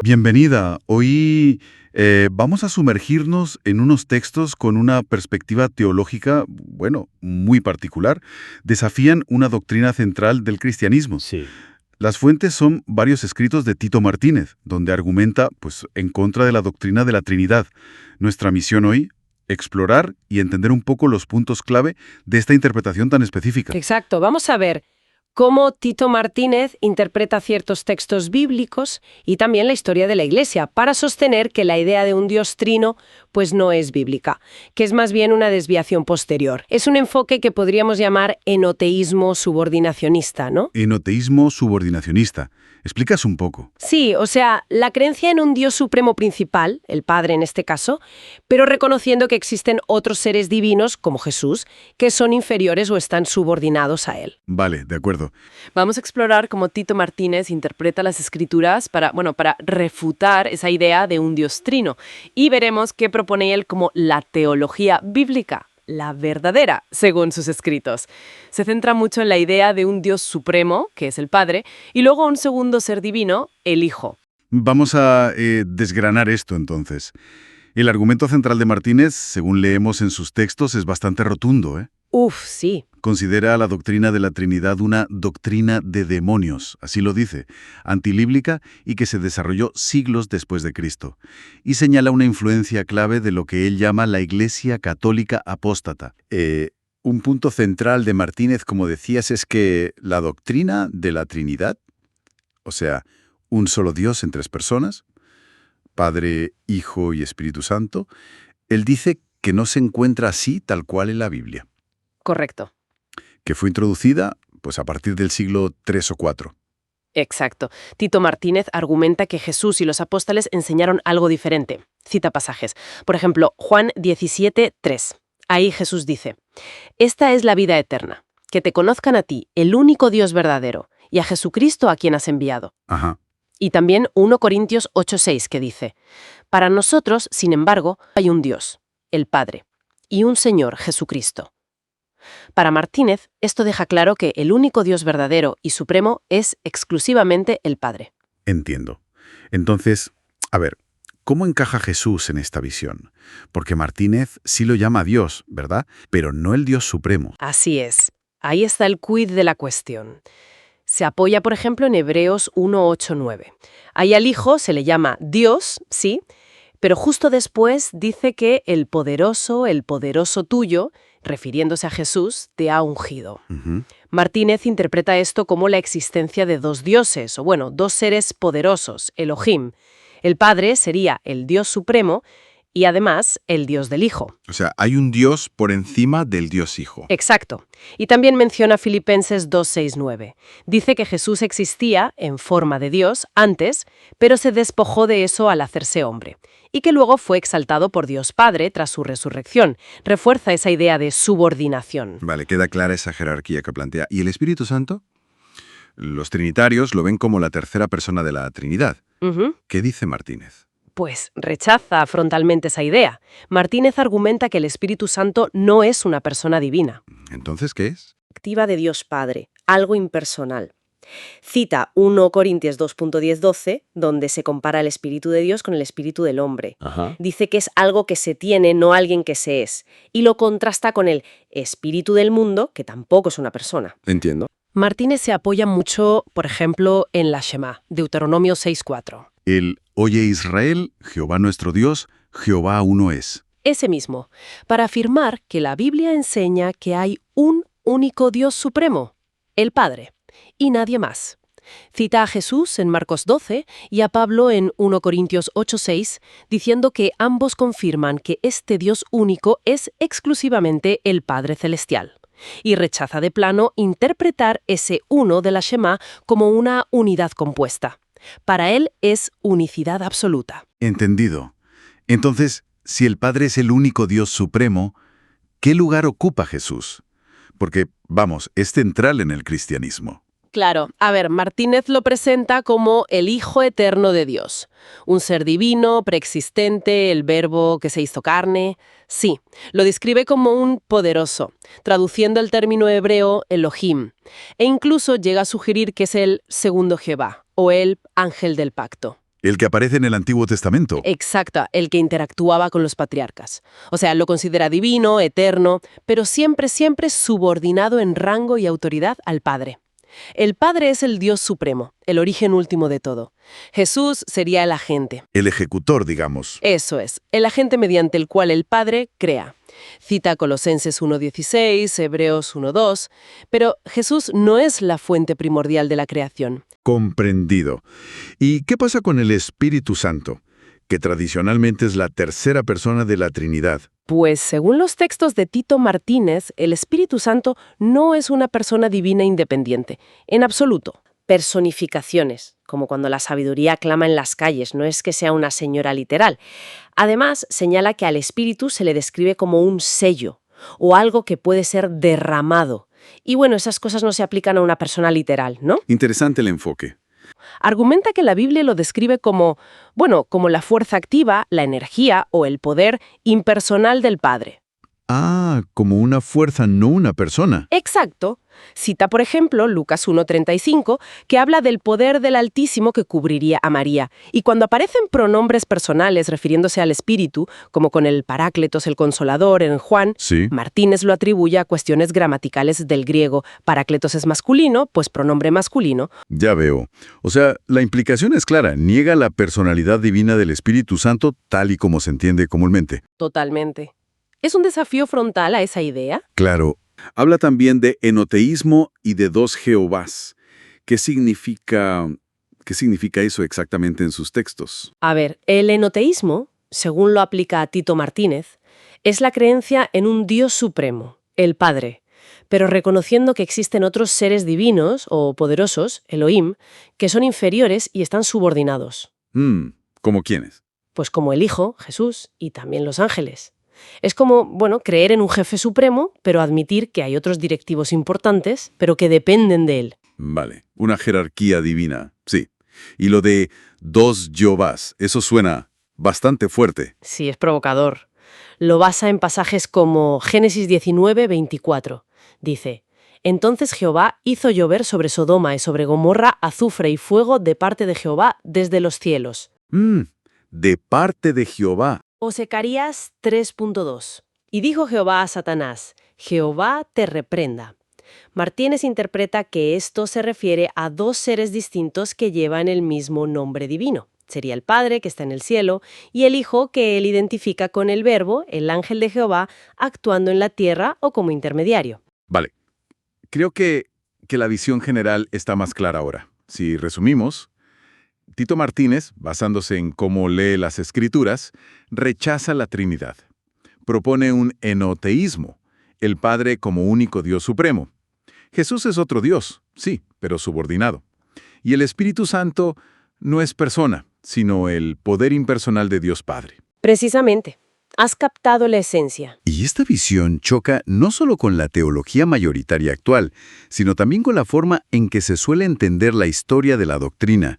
Bienvenida. Hoy vamos a sumergirnos en unos textos con una perspectiva teológica, bueno, muy particular. Desafían una doctrina central del cristianismo. Sí. Las fuentes son varios escritos de Tito Martínez, donde argumenta, pues, en contra de la doctrina de la Trinidad. Nuestra misión hoy, explorar y entender un poco los puntos clave de esta interpretación tan específica. Exacto. Vamos a ver cómo Tito Martínez interpreta ciertos textos bíblicos y también la historia de la Iglesia para sostener que la idea de un Dios trino pues no es bíblica, que es más bien una desviación posterior. Es un enfoque que podríamos llamar enoteísmo subordinacionista, ¿no? Enoteísmo subordinacionista. ¿Explicas un poco? Sí, o sea, la creencia en un Dios supremo principal, el Padre en este caso, pero reconociendo que existen otros seres divinos, como Jesús, que son inferiores o están subordinados a él. Vale, de acuerdo. Vamos a explorar cómo Tito Martínez interpreta las escrituras para refutar esa idea de un Dios trino. Y veremos qué propone él como la teología bíblica, la verdadera, según sus escritos. Se centra mucho en la idea de un Dios supremo, que es el Padre, y luego un segundo ser divino, el Hijo. Vamos a desgranar esto entonces. El argumento central de Martínez, según leemos en sus textos, es bastante rotundo, ¿eh? Sí. Considera a la doctrina de la Trinidad una doctrina de demonios, así lo dice, antibíblica y que se desarrolló siglos después de Cristo. Y señala una influencia clave de lo que él llama la Iglesia Católica Apóstata. Un punto central de Martínez, como decías, es que la doctrina de la Trinidad, o sea, un solo Dios en tres personas, Padre, Hijo y Espíritu Santo, él dice que no se encuentra así tal cual en la Biblia. Correcto. Que fue introducida pues a partir del siglo III o IV. Exacto. Tito Martínez argumenta que Jesús y los apóstoles enseñaron algo diferente. Cita pasajes. Por ejemplo, Juan 17:3. Ahí Jesús dice: «Esta es la vida eterna, que te conozcan a ti, el único Dios verdadero, y a Jesucristo a quien has enviado». Ajá. Y también 1 Corintios 8:6, que dice: «Para nosotros, sin embargo, hay un Dios, el Padre, y un Señor, Jesucristo». Para Martínez, esto deja claro que el único Dios verdadero y supremo es exclusivamente el Padre. Entiendo. Entonces, a ver, ¿cómo encaja Jesús en esta visión? Porque Martínez sí lo llama Dios, ¿verdad? Pero no el Dios supremo. Así es. Ahí está el quid de la cuestión. Se apoya, por ejemplo, en Hebreos 1:8-9. Ahí al Hijo se le llama Dios, sí, pero justo después dice que el poderoso tuyo, refiriéndose a Jesús, te ha ungido. Martínez interpreta esto como la existencia de dos dioses, o dos seres poderosos, Elohim. El Padre sería el Dios supremo y además el Dios del Hijo. O sea, hay un Dios por encima del Dios Hijo. Exacto. Y también menciona Filipenses 2:6-9. Dice que Jesús existía en forma de Dios antes, pero se despojó de eso al hacerse hombre, y que luego fue exaltado por Dios Padre tras su resurrección. Refuerza esa idea de subordinación. Vale, queda clara esa jerarquía que plantea. ¿Y el Espíritu Santo? Los trinitarios lo ven como la tercera persona de la Trinidad. ¿Qué dice Martínez? Pues rechaza frontalmente esa idea. Martínez argumenta que el Espíritu Santo no es una persona divina. ¿Entonces qué es? Activa de Dios Padre, algo impersonal. Cita 1 Corintios 2.10-12, donde se compara el Espíritu de Dios con el Espíritu del hombre. Dice que es algo que se tiene, no alguien que se es. Y lo contrasta con el Espíritu del mundo, que tampoco es una persona. Entiendo. Martínez se apoya mucho, por ejemplo, en la Shema, Deuteronomio 6:4. El Oye Israel, Jehová nuestro Dios, Jehová uno es. Ese mismo, para afirmar que la Biblia enseña que hay un único Dios supremo, el Padre, y nadie más. Cita a Jesús en Marcos 12 y a Pablo en 1 Corintios 8:6, diciendo que ambos confirman que este Dios único es exclusivamente el Padre Celestial. Y rechaza de plano interpretar ese uno de la Shema como una unidad compuesta. Para él es unicidad absoluta. Entendido. Entonces, si el Padre es el único Dios supremo, ¿qué lugar ocupa Jesús? Porque, vamos, es central en el cristianismo. Claro, a ver, Martínez lo presenta como el Hijo Eterno de Dios, un ser divino, preexistente, el Verbo que se hizo carne. Sí, lo describe como un poderoso, traduciendo el término hebreo Elohim, e incluso llega a sugerir que es el segundo Jehová, o el ángel del pacto. El que aparece en el Antiguo Testamento. Exacto, el que interactuaba con los patriarcas. O sea, lo considera divino, eterno, pero siempre, siempre subordinado en rango y autoridad al Padre. El Padre es el Dios supremo, el origen último de todo. Jesús sería el agente. El ejecutor, digamos. Eso es, el agente mediante el cual el Padre crea. Cita Colosenses 1:16, Hebreos 1:2, pero Jesús no es la fuente primordial de la creación. Comprendido. ¿Y qué pasa con el Espíritu Santo, que tradicionalmente es la tercera persona de la Trinidad? Pues según los textos de Tito Martínez, el Espíritu Santo no es una persona divina independiente, en absoluto. Personificaciones, como cuando la sabiduría clama en las calles, no es que sea una señora literal. Además, señala que al Espíritu se le describe como un sello, o algo que puede ser derramado. Y bueno, esas cosas no se aplican a una persona literal, ¿no? Interesante el enfoque. Argumenta que la Biblia lo describe como, bueno, como la fuerza activa, la energía o el poder impersonal del Padre. Ah, como una fuerza, no una persona. Exacto. Cita, por ejemplo, Lucas 1:35, que habla del poder del Altísimo que cubriría a María. Y cuando aparecen pronombres personales refiriéndose al Espíritu, como con el Parácletos, el Consolador, en Juan, Sí. Martínez lo atribuye a cuestiones gramaticales del griego. Parácletos es masculino, pues pronombre masculino. Ya veo. O sea, la implicación es clara. Niega la personalidad divina del Espíritu Santo tal y como se entiende comúnmente. Totalmente. ¿Es un desafío frontal a esa idea? Claro. Habla también de enoteísmo y de dos Jehovás. ¿Qué significa eso exactamente en sus textos? A ver, el enoteísmo, según lo aplica a Tito Martínez, es la creencia en un Dios supremo, el Padre, pero reconociendo que existen otros seres divinos o poderosos, Elohim, que son inferiores y están subordinados, ¿Cómo quiénes? pues como el Hijo, Jesús, y también los ángeles. Es como, bueno, creer en un jefe supremo, pero admitir que hay otros directivos importantes, pero que dependen de él. Vale, una jerarquía divina, sí. Y lo de dos Jehovás, eso suena bastante fuerte. Sí, es provocador. Lo basa en pasajes como Génesis 19:24. Dice, «Entonces Jehová hizo llover sobre Sodoma y sobre Gomorra azufre y fuego de parte de Jehová desde los cielos». De parte de Jehová. O Zacarías 3:2. «Y dijo Jehová a Satanás, Jehová te reprenda». Martínez interpreta que esto se refiere a dos seres distintos que llevan el mismo nombre divino. Sería el Padre, que está en el cielo, y el Hijo, que él identifica con el Verbo, el ángel de Jehová, actuando en la tierra o como intermediario. Vale, creo que la visión general está más clara ahora. Si resumimos, Tito Martínez, basándose en cómo lee las Escrituras, rechaza la Trinidad. Propone un enoteísmo, el Padre como único Dios supremo. Jesús es otro Dios, sí, pero subordinado. Y el Espíritu Santo no es persona, sino el poder impersonal de Dios Padre. Precisamente. Has captado la esencia. Y esta visión choca no solo con la teología mayoritaria actual, sino también con la forma en que se suele entender la historia de la doctrina.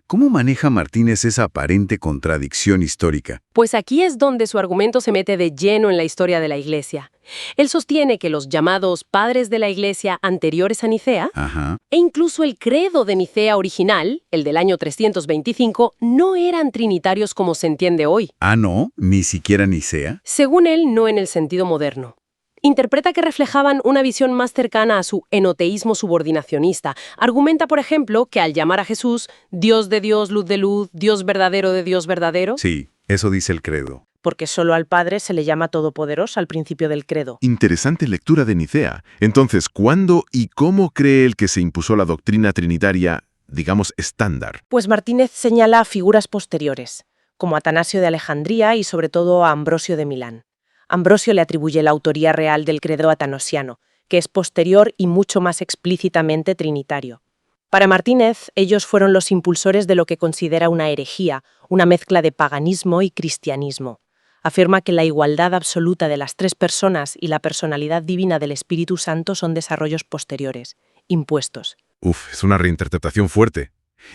¿Cómo maneja Martínez esa aparente contradicción histórica? Pues aquí es donde su argumento se mete de lleno en la historia de la Iglesia. Él sostiene que los llamados padres de la Iglesia anteriores a Nicea, Ajá. e incluso el credo de Nicea original, el del año 325, no eran trinitarios como se entiende hoy. Ah, no, ni siquiera Nicea. Según él, no en el sentido moderno. Interpreta que reflejaban una visión más cercana a su enoteísmo subordinacionista. Argumenta, por ejemplo, que al llamar a Jesús Dios de Dios, luz de luz, Dios verdadero de Dios verdadero, Sí, eso dice el credo. porque solo al Padre se le llama todopoderoso al principio del credo. Interesante lectura de Nicea. Entonces, ¿cuándo y cómo cree él que se impuso la doctrina trinitaria, digamos, estándar? Pues Martínez señala figuras posteriores, como Atanasio de Alejandría y sobre todo a Ambrosio de Milán. Ambrosio le atribuye la autoría real del credo atanasiano, que es posterior y mucho más explícitamente trinitario. Para Martínez, ellos fueron los impulsores de lo que considera una herejía, una mezcla de paganismo y cristianismo. Afirma que la igualdad absoluta de las tres personas y la personalidad divina del Espíritu Santo son desarrollos posteriores, impuestos. Es una reinterpretación fuerte.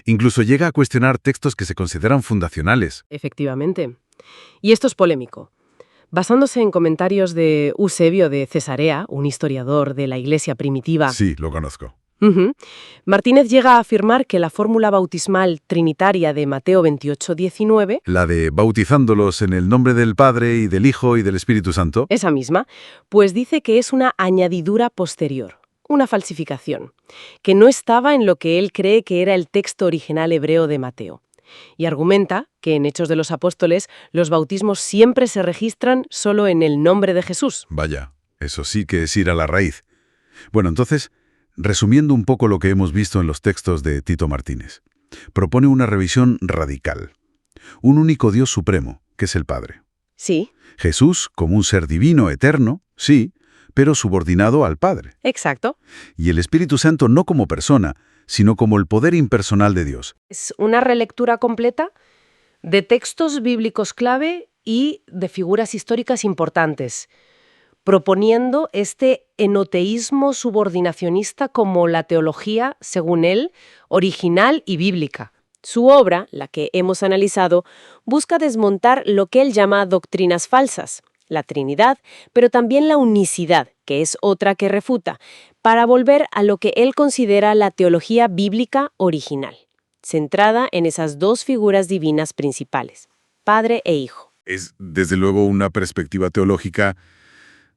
Incluso llega a cuestionar textos que se consideran fundacionales. Efectivamente. Y esto es polémico. Basándose en comentarios de Eusebio de Cesarea, un historiador de la Iglesia primitiva, Sí, lo conozco. Martínez llega a afirmar que la fórmula bautismal trinitaria de Mateo 28:19, La de bautizándolos en el nombre del Padre y del Hijo y del Espíritu Santo. esa misma, pues dice que es una añadidura posterior, una falsificación, que no estaba en lo que él cree que era el texto original hebreo de Mateo. Y argumenta que en Hechos de los Apóstoles los bautismos siempre se registran solo en el nombre de Jesús. Vaya, eso sí que es ir a la raíz. Bueno, entonces, resumiendo un poco lo que hemos visto en los textos de Tito Martínez, propone una revisión radical. Un único Dios supremo, que es el Padre. Sí, Jesús como un ser divino, eterno, sí, pero subordinado al Padre. exacto. Y el Espíritu Santo no como persona, sino como el poder impersonal de Dios. Es una relectura completa de textos bíblicos clave y de figuras históricas importantes, proponiendo este enoteísmo subordinacionista como la teología, según él, original y bíblica. Su obra, la que hemos analizado, busca desmontar lo que él llama doctrinas falsas, la Trinidad, pero también la unicidad, que es otra que refuta, para volver a lo que él considera la teología bíblica original, centrada en esas dos figuras divinas principales, Padre e Hijo. Es, desde luego, una perspectiva teológica,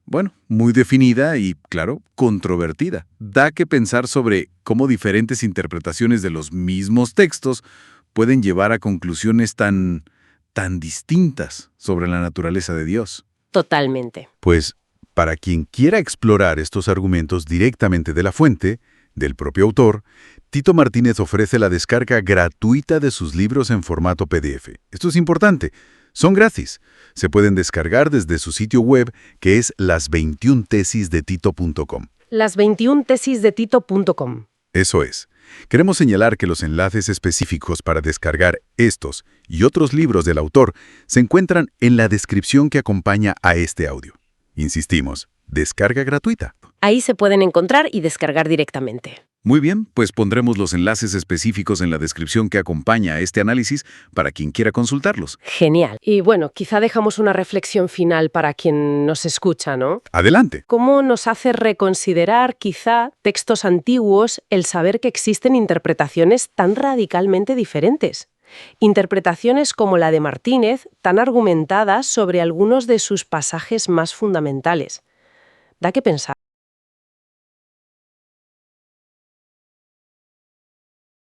bueno, muy definida y, claro, controvertida. Da que pensar sobre cómo diferentes interpretaciones de los mismos textos pueden llevar a conclusiones tan distintas sobre la naturaleza de Dios. Totalmente. Pues, para quien quiera explorar estos argumentos directamente de la fuente, del propio autor, Tito Martínez ofrece la descarga gratuita de sus libros en formato PDF. Esto es importante. Son gratis. Se pueden descargar desde su sitio web, que es las21tesisdetito.com. Las21tesisdetito.com. Eso es. Queremos señalar que los enlaces específicos para descargar estos y otros libros del autor se encuentran en la descripción que acompaña a este audio. Insistimos, descarga gratuita. Ahí se pueden encontrar y descargar directamente. Muy bien, pues pondremos los enlaces específicos en la descripción que acompaña a este análisis para quien quiera consultarlos. Genial. Y bueno, quizá dejamos una reflexión final para quien nos escucha, ¿no? Adelante. ¿Cómo nos hace reconsiderar, quizá, textos antiguos el saber que existen interpretaciones tan radicalmente diferentes? Interpretaciones como la de Martínez, tan argumentadas sobre algunos de sus pasajes más fundamentales. Da que pensar.